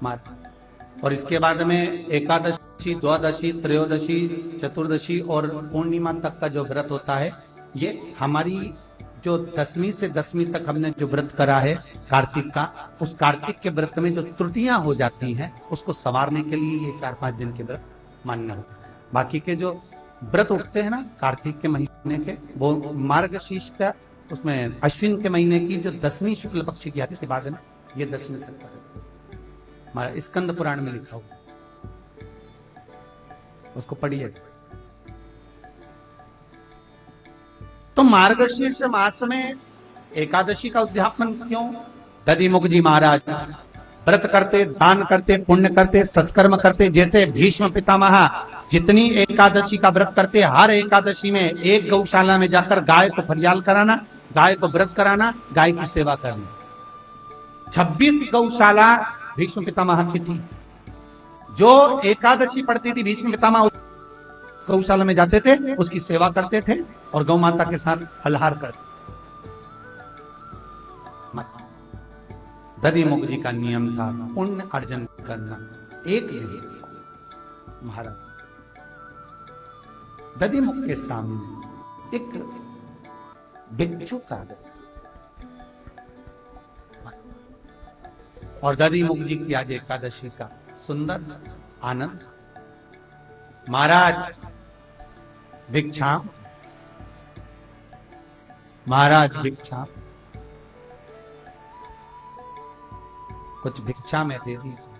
मात्र। और इसके बाद में एकादशी, द्वादशी, त्रयोदशी, चतुर्दशी और पूर्णिमा तक का जो व्रत होता है, ये हमारी जो 10वीं से 10वीं तक हमने जो व्रत करा है कार्तिक का, उस कार्तिक के व्रत में जो त्रुटियां हो जाती हैं उसको संवारने के लिए ये 4-5 दिन के व्रत मानना होता है। बाकी के जो व्रत उठते हैं ना कार्तिक के महीने महीने के, वो मार्गशीर्ष का, उसमें अश्विन के महीने की जो 10वीं शुक्ल पक्ष की आती है, इसके बाद है ना ये 10वीं सप्ताह, हमारा स्कंद पुराण में लिखा हुआ, उसको पढ़िए। तो मार्गशीर्ष मास में एकादशी का उद्यापन क्यों? दधिमुख जी महाराज व्रत करते, दान करते, पुण्य करते, सत्कर्म करते। जैसे भीष्म पितामह जितनी एकादशी का व्रत करते, हर एकादशी में एक गौशाला में जाकर गाय को फरियाल कराना, गाय को व्रत कराना, गाय की सेवा करना। 26 गौशाला भीष्म पितामह की थी। जो एकादशी पड़ती थी भीष्म पितामह गौशाला में जाते थे, उसकी सेवा करते थे और गौ माता के साथ फलहार करते। दधिमुख जी का नियम था पुण्य अर्जन करना। एक दिन महाराज दधिमुख के सामने एक भिक्षुक आ गए और दधिमुख जी की आज एकादशी का सुंदर आनंद। महाराज भिक्षा, महाराज भिक्षा, कुछ भिक्षा में दे दीजिए,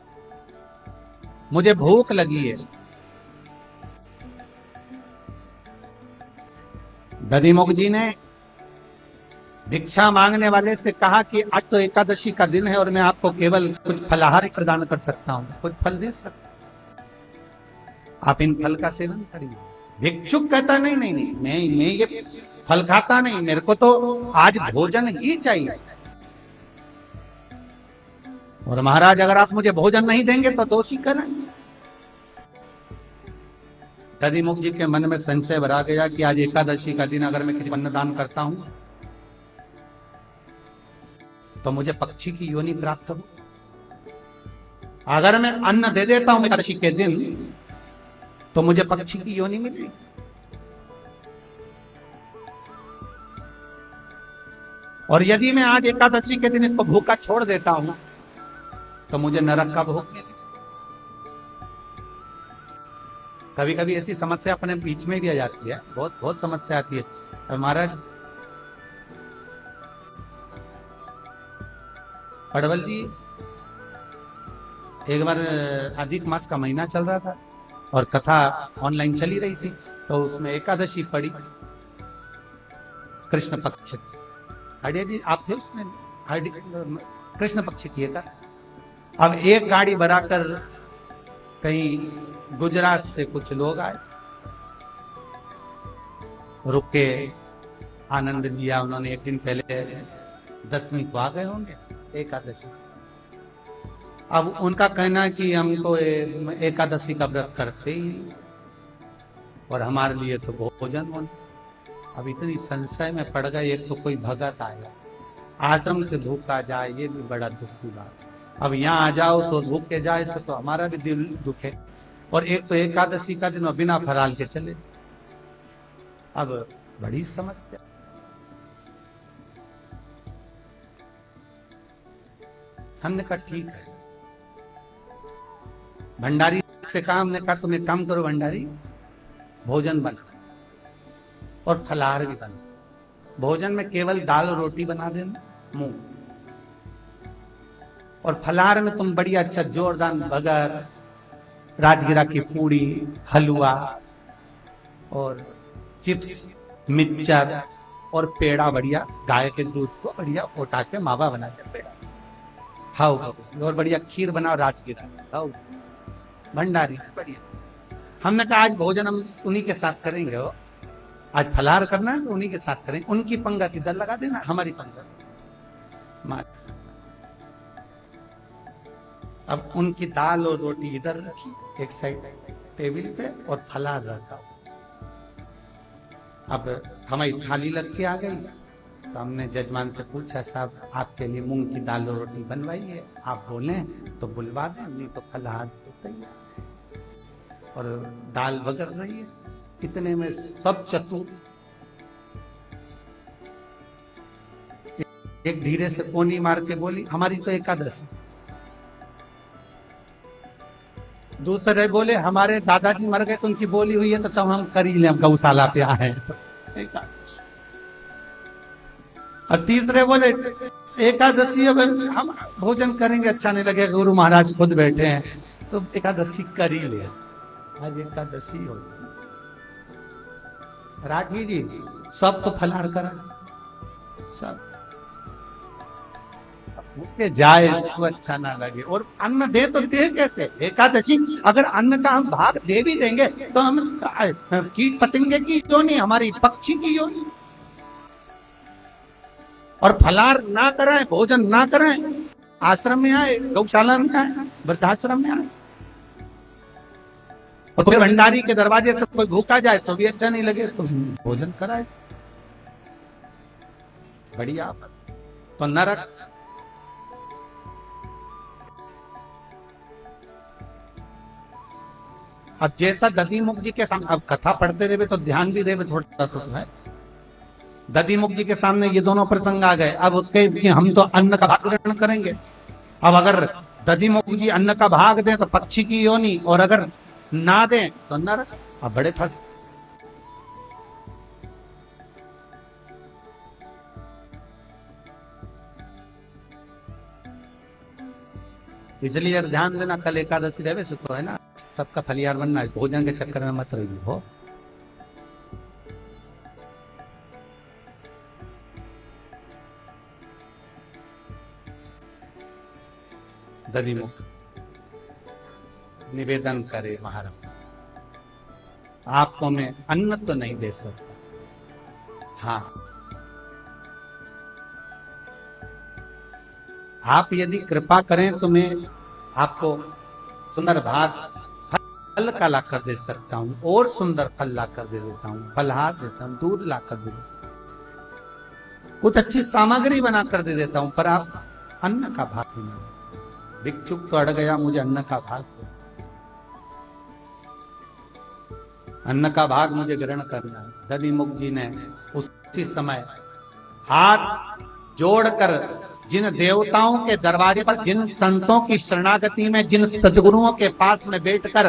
मुझे भूख लगी है। दधिमुख जी ने भिक्षा मांगने वाले से कहा कि आज तो एकादशी का दिन है और मैं आपको केवल कुछ फलाहार प्रदान कर सकता हूं, कुछ फल दे सकता, आप इन फल का सेवन करिए। भिक्षुक कहता नहीं नहीं नहीं, मैं ये फल खाता नहीं, मेरे को तो आज भोजन ही चाहिए। और महाराज अगर आप मुझे भोजन नहीं देंगे तो दोषी करेंगे। दधिमुख जी के मन में संशय भरा गया कि आज एकादशी का दिन अगर मैं किसी को अन्नदान करता हूं तो मुझे पक्षी की योनि प्राप्त हो। अगर मैं अन्न दे देता हूं एकादशी के दिन तो मुझे पक्षी की योनि मिलेगी। और यदि मैं आज एकादशी के दिन इसको भूखा छोड़ देता हूं तो मुझे नरक का भोग मिलेगा। कभी कभी ऐसी समस्या अपने बीच में भी आ जाती है, बहुत बहुत समस्या आती है। महाराज पड़वल जी, एक बार अधिक मास का महीना चल रहा था और कथा ऑनलाइन चली रही थी, तो उसमें एकादशी पड़ी कृष्ण पक्ष की। हरिया जी आप थे उसमें? कृष्ण पक्ष की एकादशी। अब एक गाड़ी भराकर कहीं गुजरात से कुछ लोग आए, रुके, आनंद लिया उन्होंने। एक दिन पहले 10वीं को आ गए होंगे एकादशी। अब उनका कहना है कि हमको एकादशी का व्रत करते ही और हमारे लिए तो भोजन होना। अब इतनी संशय में पड़ गए, एक तो कोई भगत आया आश्रम से भूखा जाए, ये भी बड़ा दुख की बात। अब यहाँ आ जाओ तो भूख के जाए तो हमारा भी दिल दुखे, और एक तो एकादशी का दिन बिना फराल के चले। अब बड़ी समस्या। हमने कहा ठीक है, भंडारी से कहा, हमने कहा तुम एक काम करो भंडारी, भोजन बना और फलाहार भी बना। भोजन में केवल दाल और रोटी बना देना मूंग, और फलाहार में तुम बढ़िया अच्छा जोरदार बगर, राजगिरा की पूड़ी, हलवा और चिप्स, मिक्सचर और पेड़ा, बढ़िया गाय के दूध को बढ़िया उठा के मावा बना के पेड़ा खाओ। और बढ़िया खीर बनाओ, राजगिरा खाओ। भंडारी बढ़िया। हमने कहा आज भोजन हम उन्हीं के साथ करेंगे, हो आज फलाहार करना है तो उन्हीं के साथ करेंगे। उनकी पंगत इधर लगा देना, हमारी पंगत। अब उनकी दाल और रोटी इधर रखी एक साइड टेबल पे और फलाहार रखा। अब हमारी थाली लग के आ गई तो हमने जजमान से पूछा, साहब आपके लिए मूंग की दाल और रोटी बनवाई है, आप बोलें तो बुलवा दें, नहीं तो फलाहार तो तैयार है। और दाल बगर रही है। इतने में सब चतुर एक धीरे से कोनी मार के बोली, हमारी तो एकादशी। दूसरे बोले, हमारे दादाजी मर गए तो उनकी बोली हुई है, तो चलो हम कर ही लें, गौशाला पे आए तो एकादशी। और तीसरे बोले एकादशी अब हम भोजन करेंगे अच्छा नहीं लगेगा, गुरु महाराज खुद बैठे हैं तो एकादशी कर ही ले, आज एकादशी हो। राठी जी सब तो फलार करा, सब भूखे जाए तो अच्छा ना लगे, और अन्न दे तो दे कैसे एकादशी? अगर अन्न का हम भाग दे भी देंगे तो हम कीट पतंगे की योनि, हमारी पक्षी की योनि। और फलार ना कराएं, भोजन ना कराएं, आश्रम में आए, गौशाला में आए, वृद्धाश्रम में आए, और कोई भंडारी के दरवाजे से कोई भूखा जाए तो भी अच्छा नहीं लगे तो भोजन कराए, बढ़िया। तो नरक अब जैसा दधिमुख जी के सामने, अब कथा पढ़ते रहे तो ध्यान भी रहे थोड़ा सा तो है। दधिमुख जी के सामने ये दोनों प्रसंग आ गए। अब कि हम तो अन्न का भाग ग्रहण करेंगे। अब अगर दधिमुख जी अन्न का भाग दें तो पक्षी की योनि, और अगर ना दें तो नरक। अब बड़े फंस। इसलिए ध्यान देना, कल एकादशी रहे से तो है ना, सबका फलियार बनना है, भोजन के चक्कर में मत रही हो। दधिमुख निवेदन करे, महाराज आपको मैं अन्न तो नहीं दे सकता, हाँ आप यदि कृपा करें तो मैं आपको सुंदर भात फल का ला कर दे सकता हूं, और सुंदर फल ला कर दे देता हूं, फलहार देता हूं, दूध ला कर दे देता हूं, कुछ अच्छी सामग्री बना कर दे देता हूं, पर आप अन्न का भाग नहीं। भिक्षुक तो अड़ गया, मुझे अन्न का भाग, अन्न का भाग मुझे ग्रहण करना है। दधिमुख जी ने उसी समय हाथ जोड़कर जिन देवताओं के दरवाजे पर, जिन संतों की शरणागति में, जिन सदगुरुओं के पास में बैठकर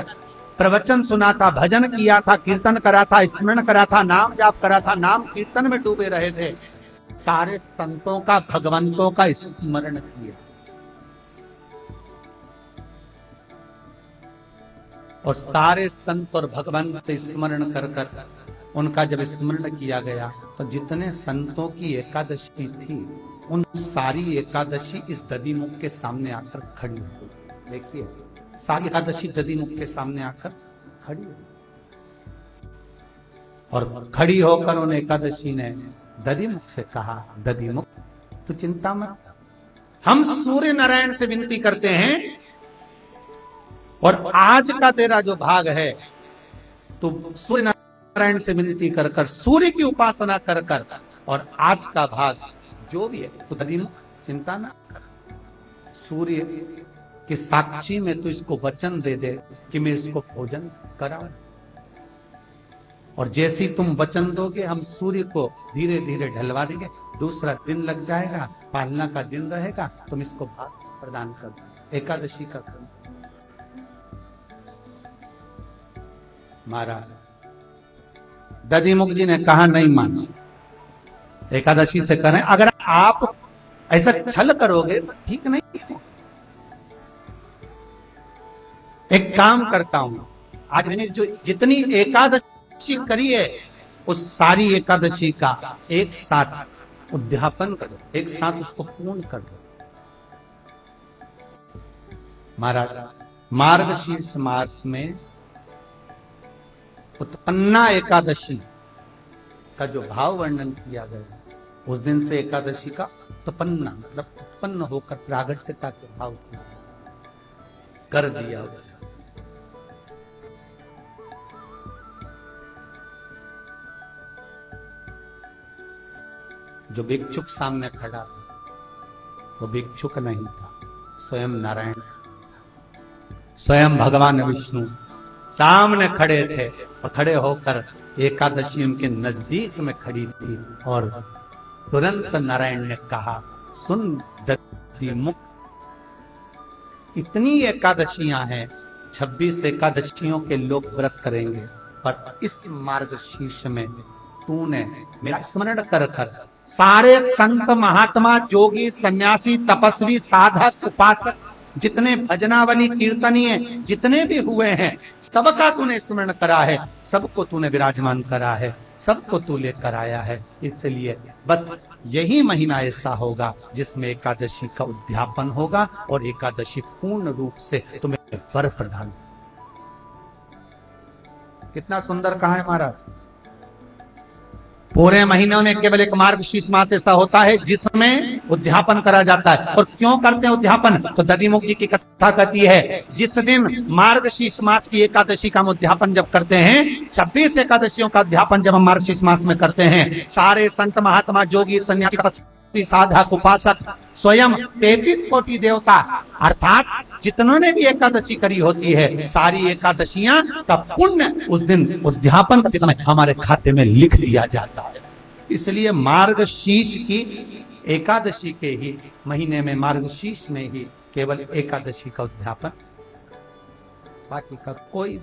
प्रवचन सुना था, भजन किया था, कीर्तन करा था, स्मरण करा था, नाम जाप करा था, नाम कीर्तन में डूबे रहे थे, सारे संतों का, भगवंतों का स्मरण किया। और सारे संत और भगवंत स्मरण कर कर उनका जब स्मरण किया गया तो जितने संतों की एकादशी थी उन सारी एकादशी इस दधिमुख के सामने आकर खड़ी हो। देखिए सारी एकादशी दधिमुख के सामने आकर खड़ी हो, और खड़ी होकर उन एकादशी ने दधिमुख से कहा, दधिमुख तू चिंता मत, हम सूर्य नारायण से विनती करते हैं, और आज का तेरा जो भाग है तो सूर्य नारायण से विनती कर कर, सूर्य की उपासना कर कर, और आज का भाग जो भी है तो दधिमुख चिंता ना कर, सूर्य की साक्षी में तो इसको वचन दे दे कि मैं इसको भोजन कराऊं, और जैसी तुम वचन दोगे हम सूर्य को धीरे धीरे ढलवा देंगे, दूसरा दिन लग जाएगा, पालना का दिन रहेगा, तुम इसको भाग प्रदान कर दो, एकादशी का क्रम। महाराज दधिमुख जी ने कहा नहीं मानो, एकादशी से करें, अगर आप ऐसा छल करोगे तो ठीक नहीं है। एक काम करता हूं, आज मैंने जो जितनी एकादशी करी है उस सारी एकादशी का एक साथ उद्यापन कर दो, एक साथ उसको पूर्ण कर दो। महाराज मार्गशीर्ष मास में उत्पन्ना एकादशी का जो भाव वर्णन किया गया, उस दिन से एकादशी का उत्पन्ना मतलब उत्पन्न होकर प्रागट्यता के भाव कर दिया गया। जो भिक्षुक सामने खड़ा था वो भिक्षुक नहीं था, स्वयं नारायण, स्वयं भगवान विष्णु सामने खड़े थे, और खड़े होकर एकादशी उनके नजदीक में खड़ी थी, और तुरंत नारायण ने कहा, सुन दधिमुख, इतनी एकादशियां हैं, 26 एकादशियों के लोग व्रत करेंगे, पर इस मार्गशीर्ष में तूने मेरा स्मरण कर कर सारे संत महात्मा जोगी सन्यासी तपस्वी साधक उपासक जितने भजनावली कीर्तनीय जितने भी हुए हैं सबका तूने स्मरण करा है, सबको तूने विराजमान करा है, सबको तू लेकर आया है। इसलिए बस यही महीना ऐसा होगा जिसमें एकादशी का उद्यापन होगा और एकादशी पूर्ण रूप से तुम्हें वर प्रदान। कितना सुंदर कहा है महाराज। पूरे महीनों में केवल एक मार्गशीर्ष मास ऐसा होता है जिसमें उद्यापन करा जाता है। और क्यों करते हैं उद्यापन? तो दधिमुख जी की कथा कहती है जिस दिन मार्गशीर्ष मास की एकादशी का हम उद्यापन जब करते हैं, 26 एकादशियों का उद्यापन जब हम मार्गशीर्ष मास में करते हैं, सारे संत महात्मा जोगी सन्यासी साधक उपासक स्वयं 33 कोटि देवता अर्थात जितनों भी एकादशी करी होती है सारी एकादशियां का पुण्य उस दिन उद्यापन के समय हमारे खाते में लिख दिया जाता है। इसलिए मार्गशीर्ष की एकादशी के ही महीने में मार्गशीर्ष में ही केवल एकादशी का उद्यापन, बाकी का कोई।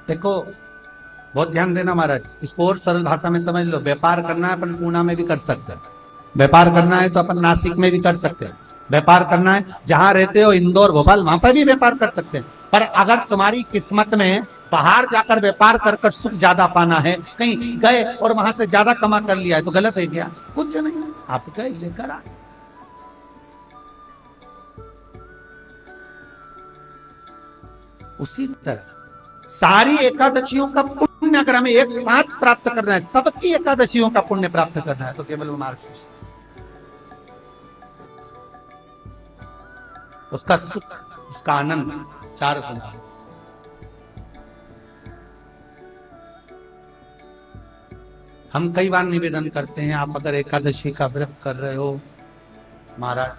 देखो बहुत ध्यान देना महाराज, इसको और सरल भाषा में समझ लो। व्यापार करना है अपन पूना में भी कर सकते हैं, व्यापार करना है तो अपन नासिक में भी कर सकते हैं, व्यापार करना है जहां रहते हो इंदौर भोपाल वहां पर भी व्यापार कर सकते हैं। पर अगर तुम्हारी किस्मत में बाहर जाकर व्यापार कर कर सुख ज्यादा पाना है, कहीं गए और वहां से ज्यादा कमा कर लिया है तो गलत है क्या? कुछ नहीं, आप गए लेकर आए। उसी तरह सारी एकादशियों का पुण्य अगर हमें एक साथ प्राप्त करना है, सबकी एकादशियों का पुण्य प्राप्त करना है तो केवल मार्गशीर्ष, उसका सुख उसका आनंद 4 गुना। हम कई बार निवेदन करते हैं, आप अगर एकादशी का व्रत कर रहे हो महाराज,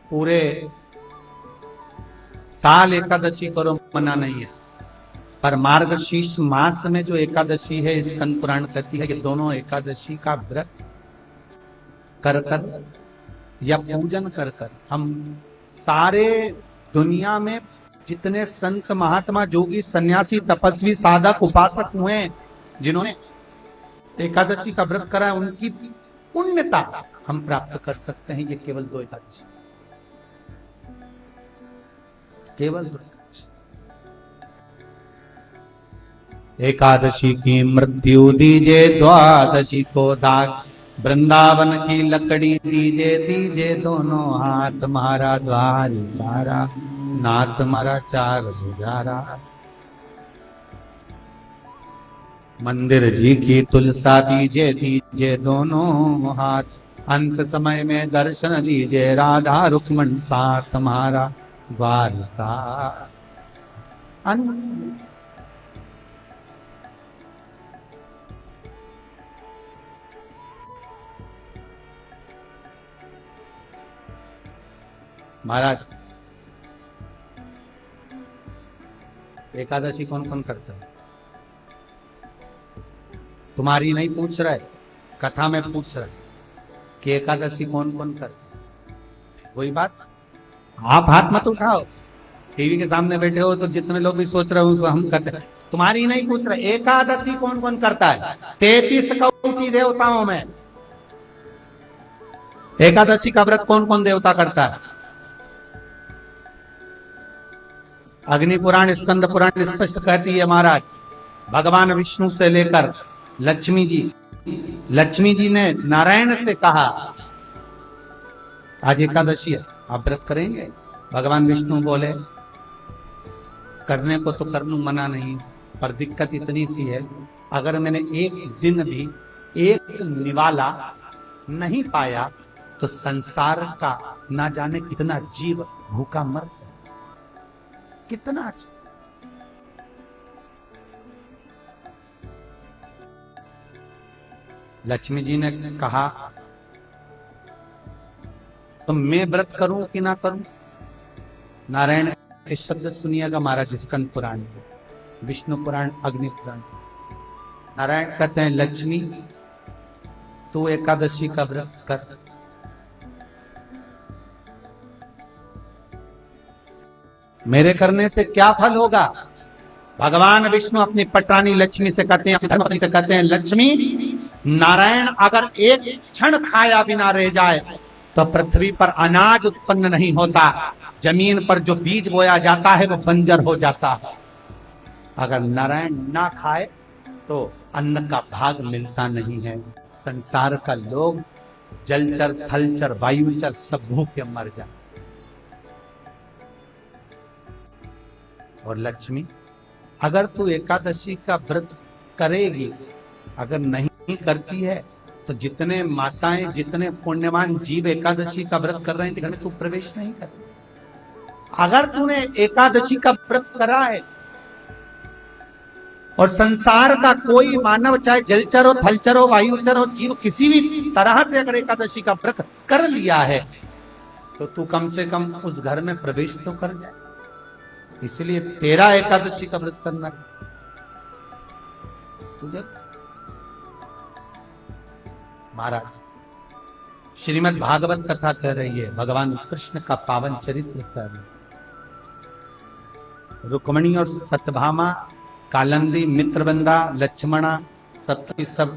पूरे साल एकादशी करो, मना नहीं है, पर मार्गशीर्ष मास में जो एकादशी है स्कंद पुराण कहती है कि दोनों एकादशी का व्रत कर कर या पूजन कर कर हम सारे दुनिया में जितने संत महात्मा जोगी सन्यासी तपस्वी साधक उपासक हुए जिन्होंने एकादशी का व्रत करा है उनकी पुण्यता हम प्राप्त कर सकते हैं। ये केवल 2 एकादशी, केवल 2 एकादशी की मृत्यु दीजे, द्वादशी को दाग, वृंदावन की लकड़ी दीजे दीजे दोनों हाथ, मारा द्वार उतारा, नाथ मारा 4 गुजारा। मंदिर जी की तुलसा दीजे दीजे दोनों हाथ, अंत समय में दर्शन दीजे राधा रुक्मण साथ, मारा द्वारका। महाराज एकादशी कौन कौन करता है? तुम्हारी नहीं पूछ रहा है, कथा में पूछ रहा है कि एकादशी कौन कौन करता है। वही बात, आप हाथ मत उठाओ, टीवी के सामने बैठे हो तो जितने लोग भी सोच रहे हो उसको हम करते हैं, तुम्हारी नहीं पूछ रहे। एकादशी कौन कौन करता है? 33 कोटि देवताओं में एकादशी का व्रत कौन कौन देवता करता है? अग्नि पुराण स्कंद पुराण स्पष्ट कहती है महाराज, भगवान विष्णु से लेकर लक्ष्मी जी ने नारायण से कहा आज एकादशी है आप व्रत करेंगे? भगवान विष्णु बोले करने को तो कर लूं, मना नहीं, पर दिक्कत इतनी सी है अगर मैंने एक दिन भी एक निवाला नहीं पाया तो संसार का ना जाने कितना जीव भूखा मर जाए, कितना अच्छा। लक्ष्मी जी ने कहा तो मैं व्रत करूं कि ना करूं? नारायण के शब्द सुनिएगा महाराज, स्कंद पुराण, विष्णु पुराण, अग्नि पुराण। नारायण कहते हैं लक्ष्मी तू एकादशी का व्रत कर, मेरे करने से क्या फल होगा? भगवान विष्णु अपनी पटरानी लक्ष्मी से कहते हैं, अपनी धर्मपत्नी से कहते हैं, लक्ष्मी, नारायण अगर एक क्षण खाया बिना रह जाए तो पृथ्वी पर अनाज उत्पन्न नहीं होता, जमीन पर जो बीज बोया जाता है वो बंजर हो जाता है। अगर नारायण ना खाए तो अन्न का भाग मिलता नहीं है। संसार का लोग जलचर, थलचर, वायुचर सब भूखे मर जाते। और लक्ष्मी, अगर तू एकादशी का व्रत करेगी, अगर नहीं करती है तो जितने माताएं, जितने पुण्यवान जीव एकादशी का व्रत कर रहे हैं घर में तू प्रवेश नहीं कर। अगर तूने एकादशी का व्रत करा है और संसार का कोई मानव, चाहे जलचर हो, थलचर हो, वायुचर हो, जीव किसी भी तरह से अगर एकादशी का व्रत कर लिया है तो तू कम से कम उस घर में प्रवेश तो कर जाए। इसलिए तेरा एकादशी का व्रत करना तुझे। महाराज, श्रीमद् भागवत कथा कह रही है, भगवान कृष्ण का पावन चरित्र कह रही है। रुक्मणी और सत्यभामा, कालिंदी, मित्रवृंदा, लक्ष्मणा, सप्तमी सब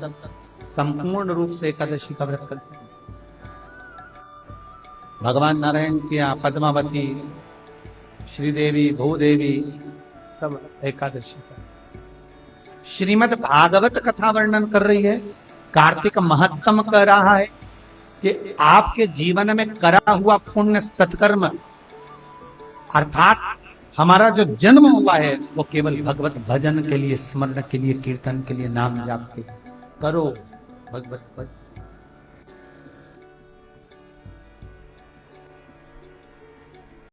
संपूर्ण रूप से एकादशी का व्रत करते हैं। भगवान नारायण की यहाँ पद्मावती, श्रीदेवी, भूदेवी सब एकादशी का। श्रीमद् भागवत कथा वर्णन कर रही है, कार्तिक महत्तम कह रहा है कि आपके जीवन में करा हुआ पुण्य सत्कर्म, अर्थात हमारा जो जन्म हुआ है वो केवल भगवत भजन के लिए, स्मरण के लिए, कीर्तन के लिए, नाम जाप के करो भगवत भजन।